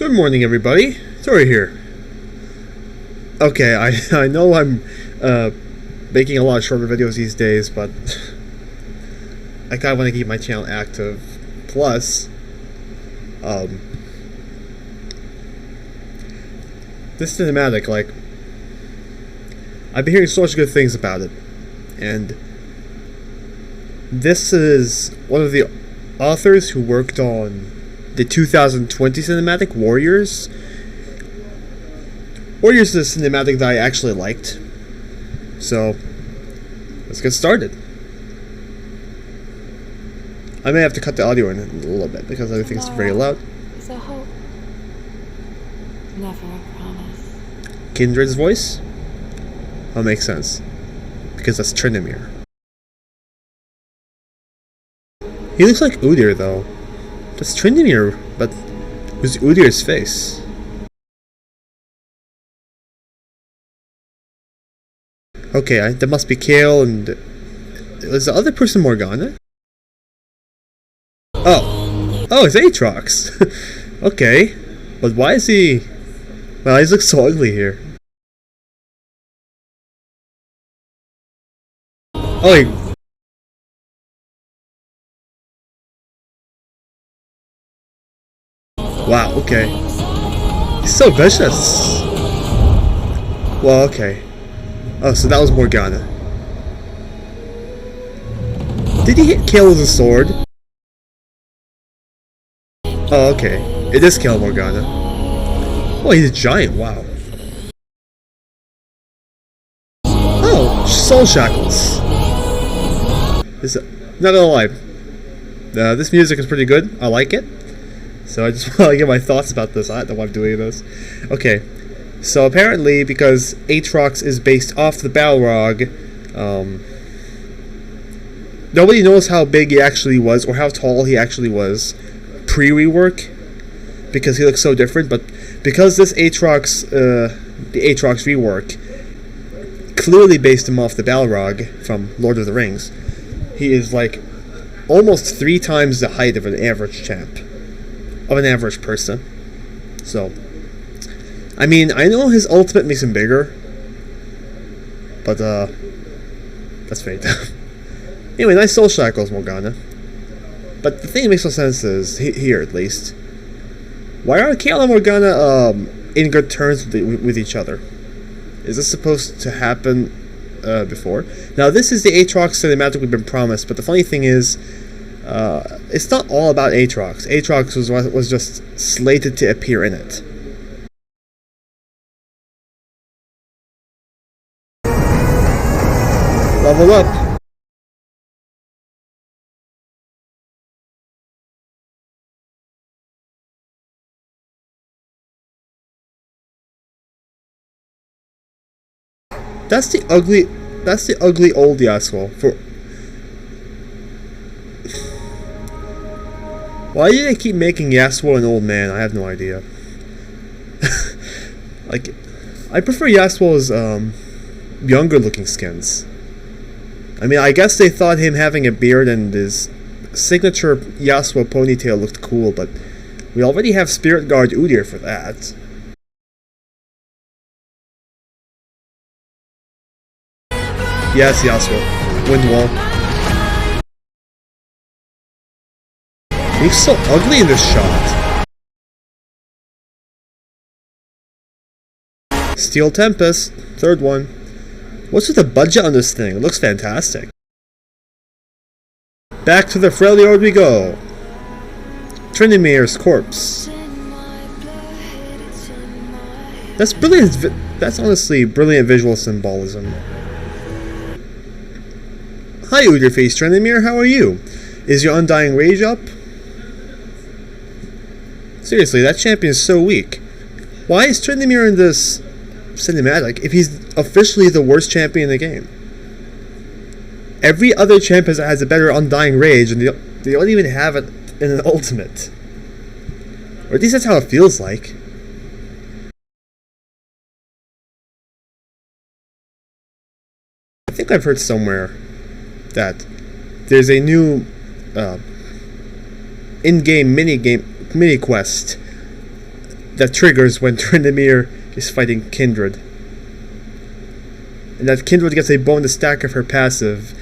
Good morning, everybody. Torri here. Okay, I know I'm making a lot of shorter videos these days, but I kind of want to keep my channel active. Plus, this cinematic, like, I've been hearing so much good things about it, and this is one of the authors who worked on the 2020 cinematic, Warriors. Warriors is a cinematic that I actually liked. So, let's get started. I may have to cut the audio in a little bit because I think it's very loud. Is a hope. Never a promise. Kindred's voice? That makes sense. Because that's Tryndamere. He looks like Udyr though. That's Tryndamere, but who's Udyr's face? Okay, that must be Kale, and is the other person Morgana? Oh, it's Aatrox. Okay, but why is he? Well, he looks so ugly here. Oh, wow, okay. He's so vicious. Well, okay. Oh, so that was Morgana. Did he hit Kale with a sword? Oh, okay. It is Kale Morgana. Oh, he's a giant, wow. Oh, Soul Shackles. Not gonna lie. This music is pretty good. I like it. So I just want to get my thoughts about this. I don't know why I'm doing this. Okay, so apparently because Aatrox is based off the Balrog, nobody knows how big he actually was or how tall he actually was pre-rework because he looks so different. But because this Aatrox, the Aatrox rework, clearly based him off the Balrog from Lord of the Rings, he is like almost 3 times the height of an average champ. Of an average person. So, I mean, I know his ultimate makes him bigger, but that's fate. Anyway, nice Soul Shackles, Morgana. But the thing that makes no sense is, here at least, why aren't Kale and Morgana in good terms with each other? Is this supposed to happen before? Now, this is the Aatrox cinematic we've been promised, but the funny thing is, it's not all about Aatrox. Aatrox was just slated to appear in it. Level up! That's the ugly old Yasuo. Why do they keep making Yasuo an old man? I have no idea. Like, I prefer Yasuo's younger looking skins. I mean, I guess they thought him having a beard and his signature Yasuo ponytail looked cool, but we already have Spirit Guard Udyr for that. Yes, Yasuo. Wind wall. He's so ugly in this shot. Steel Tempest, third one. What's with the budget on this thing? It looks fantastic. Back to the Freljord we go. Tryndamere's corpse. That's brilliant. That's honestly brilliant visual symbolism. Hi, Udyrface Tryndamere. How are you? Is your Undying Rage up? Seriously, that champion is so weak. Why is Tryndamere in this cinematic if he's officially the worst champion in the game? Every other champion has a better Undying Rage, and they don't even have it in an ultimate. Or at least that's how it feels like. I think I've heard somewhere that there's a new in-game mini quest that triggers when Tryndamere is fighting Kindred. And that Kindred gets a bonus stack of her passive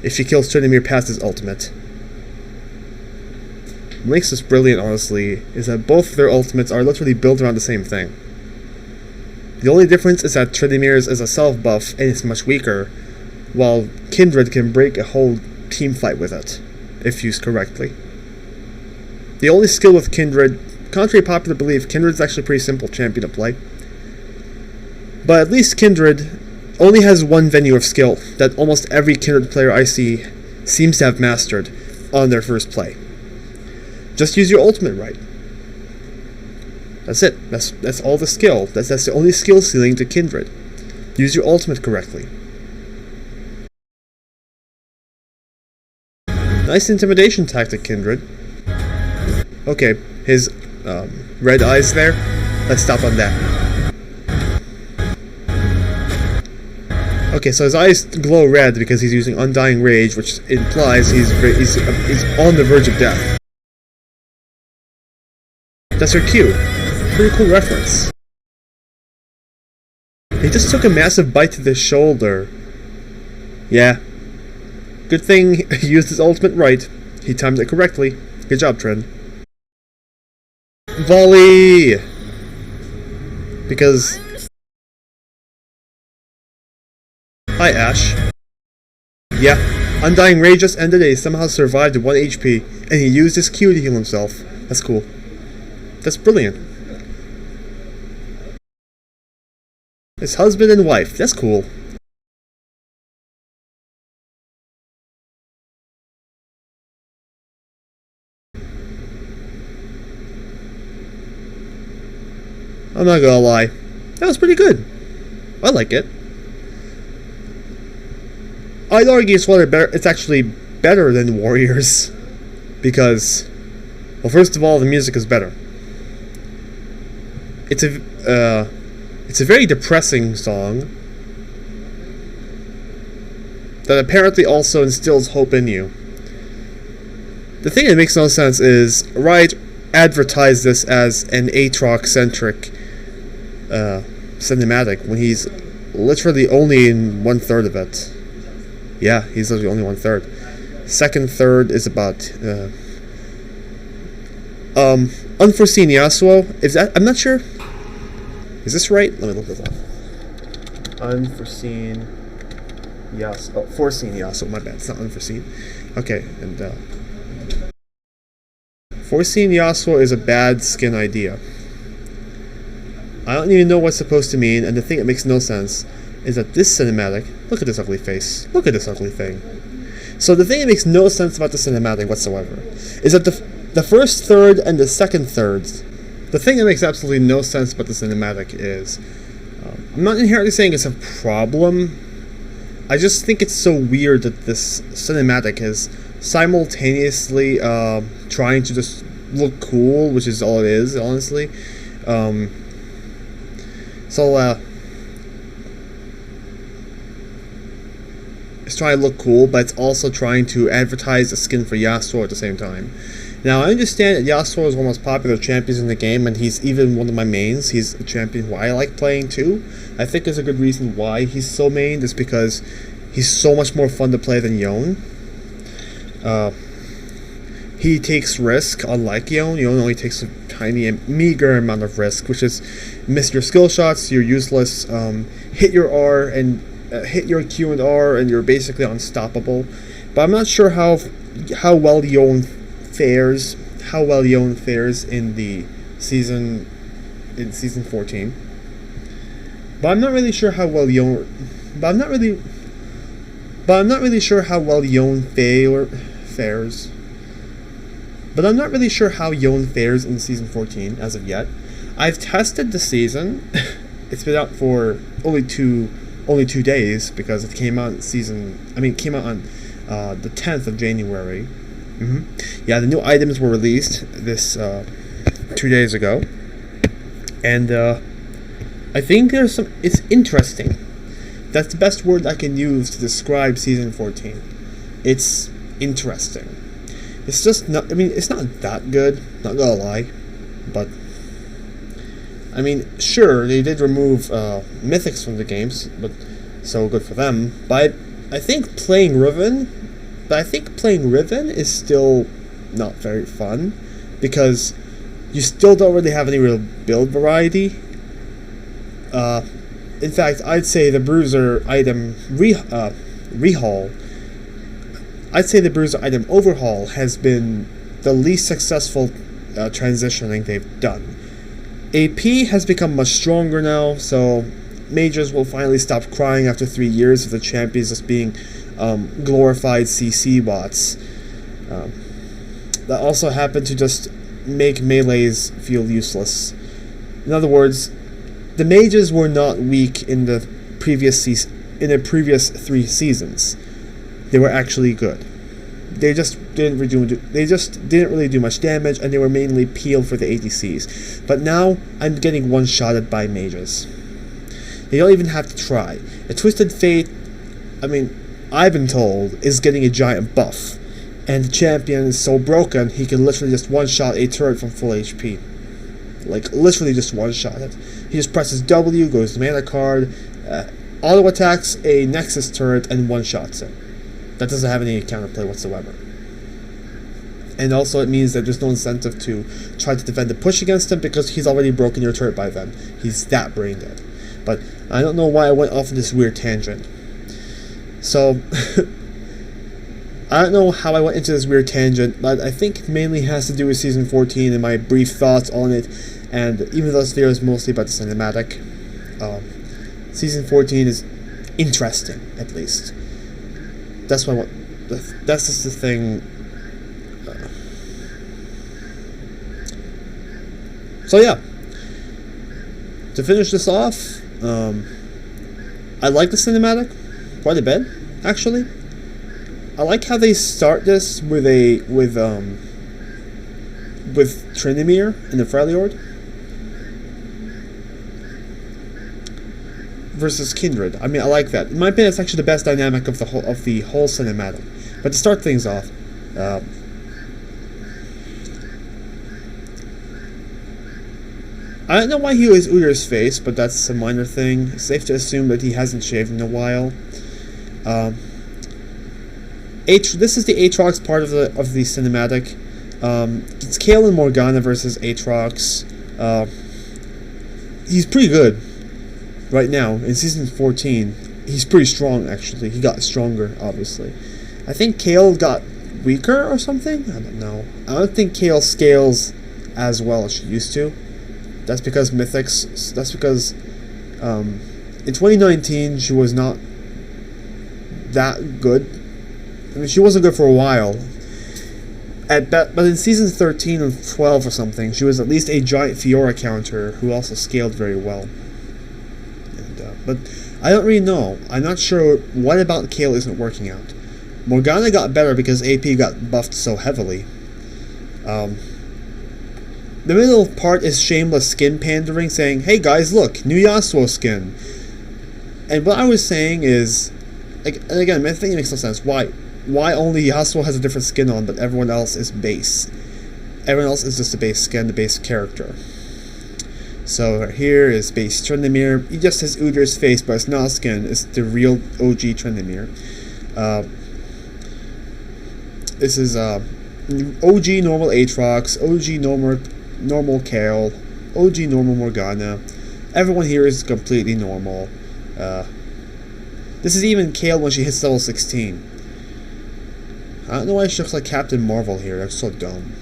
if she kills Tryndamere past his ultimate. What makes this brilliant, honestly, is that both their ultimates are literally built around the same thing. The only difference is that Tryndamere's is a self buff and it's much weaker, while Kindred can break a whole team fight with it, if used correctly. The only skill with Kindred, contrary to popular belief, Kindred's actually a pretty simple champion to play. But at least Kindred only has one venue of skill that almost every Kindred player I see seems to have mastered on their first play. Just use your ultimate right. That's it. That's all the skill. That's the only skill ceiling to Kindred. Use your ultimate correctly. Nice intimidation tactic, Kindred. Okay, his red eyes there. Let's stop on that. Okay, so his eyes glow red because he's using Undying Rage, which implies he's on the verge of death. That's her cue. Pretty cool reference. He just took a massive bite to the shoulder. Yeah. Good thing he used his ultimate right. He timed it correctly. Good job, Trin. Volley! Because... Hi, Ash. Yeah, Undying Rage just ended and he somehow survived at 1 HP, and he used his Q to heal himself. That's cool. That's brilliant. His husband and wife. That's cool. I'm not gonna lie. That was pretty good. I like it. I'd argue it's actually better than Warriors. Because, well, first of all, the music is better. It's a very depressing song that apparently also instills hope in you. The thing that makes no sense is Riot advertised this as an Aatrox-centric cinematic when he's literally only in 1/3 of it. Yeah, he's literally only 1/3. Second third is about unforeseen Yasuo. Is that? I'm not sure. Is this right? Let me look this up. Unforeseen Yasuo. Oh, foreseen Yasuo. My bad. It's not unforeseen. Okay, and foreseen Yasuo is a bad skin idea. I don't even know what's supposed to mean, and the thing that makes no sense is that this cinematic. Look at this ugly face. Look at this ugly thing. So the thing that makes no sense about the cinematic whatsoever is that the first third and the second thirds. The thing that makes absolutely no sense about the cinematic is, I'm not inherently saying it's a problem. I just think it's so weird that this cinematic is simultaneously trying to just look cool, which is all it is, honestly. It's trying to look cool, but it's also trying to advertise a skin for Yasuo at the same time. Now, I understand that Yasuo is one of the most popular champions in the game, and he's even one of my mains. He's a champion who I like playing too. I think there's a good reason why he's so mained, is because he's so much more fun to play than Yone. He takes risk, unlike Yone. Yone only takes a tiny, meager amount of risk, which is miss your skill shots, you're useless, hit your R and hit your Q and R, and you're basically unstoppable. But I'm not sure how well Yone fares. How well Yone fares in the season 14. But I'm not really sure how well Yone. But I'm not really sure how well Yone fares. But I'm not really sure how Yone fares in season 14 as of yet. I've tested the season. It's been out for only two days because it came out on the 10th of January. Yeah, the new items were released this 2 days ago, and I think it's interesting. That's the best word I can use to describe season 14. It's interesting. It's just not. I mean, it's not that good. Not gonna lie, but I mean, sure, they did remove mythics from the games, but so good for them. But I think playing Riven is still not very fun because you still don't really have any real build variety. In fact, I'd say the Bruiser item rehaul. I'd say the Bruiser item overhaul has been the least successful transitioning they've done. AP has become much stronger now, so mages will finally stop crying after 3 years of the champions just being glorified CC bots. That also happened to just make melees feel useless. In other words, the mages were not weak in the previous 3 seasons. They were actually good. They just didn't really do much damage, and they were mainly peeled for the ADCs. But now I'm getting one-shotted by mages. They don't even have to try. A Twisted Fate, I've been told, is getting a giant buff, and the champion is so broken he can literally just one-shot a turret from full HP. Like, literally just one-shot it. He just presses W, goes to mana card, auto-attacks a Nexus turret, and one-shots it. That doesn't have any counterplay whatsoever. And also it means that there's no incentive to try to defend the push against him because he's already broken your turret by then. He's that brain dead. But I don't know why I went off on this weird tangent. So, I don't know how I went into this weird tangent, but I think it mainly has to do with Season 14 and my brief thoughts on it, and even though this video is mostly about the cinematic, Season 14 is interesting, at least. That's just the thing. So yeah, to finish this off, I like the cinematic quite a bit, actually. I like how they start this with Tryndamere and the Freljord versus Kindred. I like that. In my opinion, it's actually the best dynamic of the whole cinematic. But to start things off, I don't know why he was Udir's face, but that's a minor thing. It's safe to assume that he hasn't shaved in a while. This is the Aatrox part of the cinematic. It's Kayle and Morgana versus Aatrox. He's pretty good right now in Season 14. He's pretty strong, actually. He got stronger, obviously. I think Kayle got weaker or something? I don't know. I don't think Kayle scales as well as she used to. That's because Mythics... That's because... in 2019, she was not that good. She wasn't good for a while. But in Season 13 or 12 or something, she was at least a giant Fiora counter who also scaled very well. But I don't really know. I'm not sure what about Kayle isn't working out. Morgana got better because AP got buffed so heavily. The middle part is shameless skin pandering, saying, "Hey guys, look, new Yasuo skin." And what I was saying is, and again, I think it makes no sense. Why only Yasuo has a different skin on, but everyone else is base? Everyone else is just a base skin, the base character. So here is base Tryndamere. He just has Udir's face, but it's not skin. It's the real OG Tryndamere. This is OG normal Aatrox, OG normal Kayle, OG normal Morgana. Everyone here is completely normal. This is even Kayle when she hits level 16. I don't know why she looks like Captain Marvel here. That's so dumb.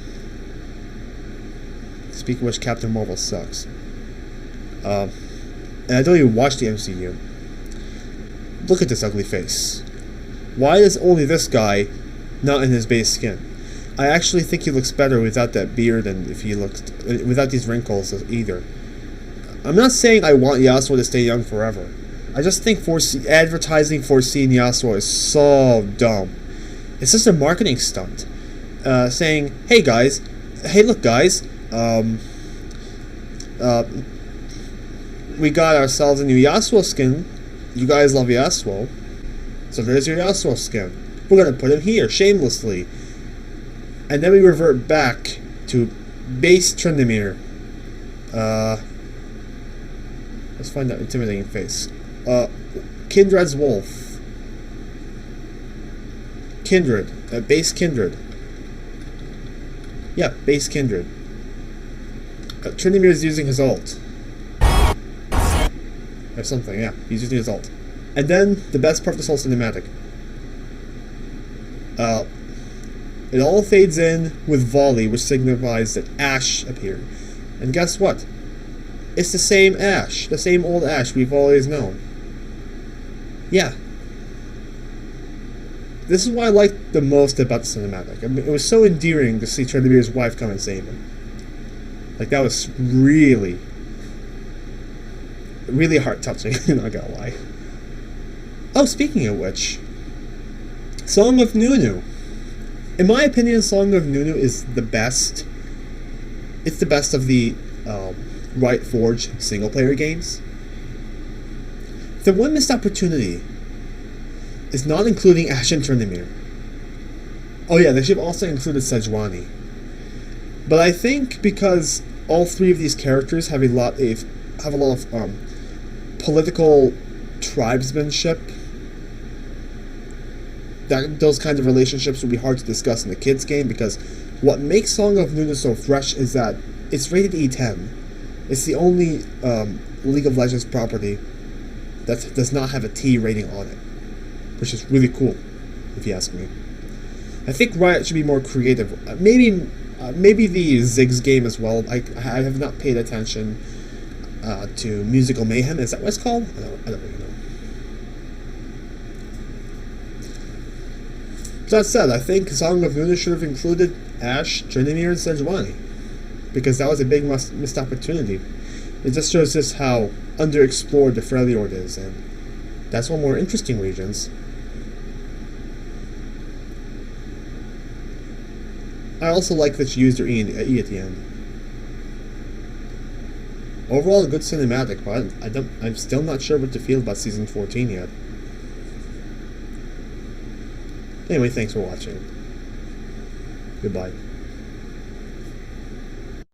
Speaking of which, Captain Marvel sucks. And I don't even watch the MCU. Look at this ugly face. Why is only this guy not in his base skin? I actually think he looks better without that beard and if he looked without these wrinkles either. I'm not saying I want Yasuo to stay young forever. I just think advertising foreseeing Yasuo is so dumb. It's just a marketing stunt. Saying, hey look guys, we got ourselves a new Yasuo skin. You guys love Yasuo, so there's your Yasuo skin. We're gonna put him here, shamelessly. And then we revert back to base Tryndamere. Let's find that intimidating face. Kindred's wolf. Kindred. Base Kindred. Yeah, base Kindred. Tryndamere is using his ult. Or something, yeah. He's using his ult. And then, the best part of this whole cinematic. It all fades in with volley, which signifies that Ashe appeared. And guess what? It's the same Ashe. The same old Ashe we've always known. Yeah. This is what I liked the most about the cinematic. I mean, it was so endearing to see Tryndamere's wife come and save him. Like, that was really, really heart-touching, not gonna lie. Oh, speaking of which, Song of Nunu. In my opinion, Song of Nunu is the best. It's the best of the Riot Forge single-player games. The one missed opportunity is not including Ashe and Tryndamere. Oh yeah, they should have also included Sejuani. But I think because all three of these characters have a lot of political tribesmanship, that those kinds of relationships would be hard to discuss in the kids game, because what makes Song of Nunu so fresh is that it's rated E10. It's the only League of Legends property that does not have a T rating on it, which is really cool, if you ask me. I think Riot should be more creative. Maybe the Ziggs game as well. I have not paid attention to Musical Mayhem. Is that what it's called? I don't really know. That said, I think Song of Nunu should have included Ashe, Tryndamere, and Sejuani, because that was a big missed opportunity. It just shows us how underexplored the Freljord is, and that's one of more interesting regions. I also like that you used your E at the end. Overall, a good cinematic, but I'm still not sure what to feel about Season 14 yet. Anyway, thanks for watching. Goodbye.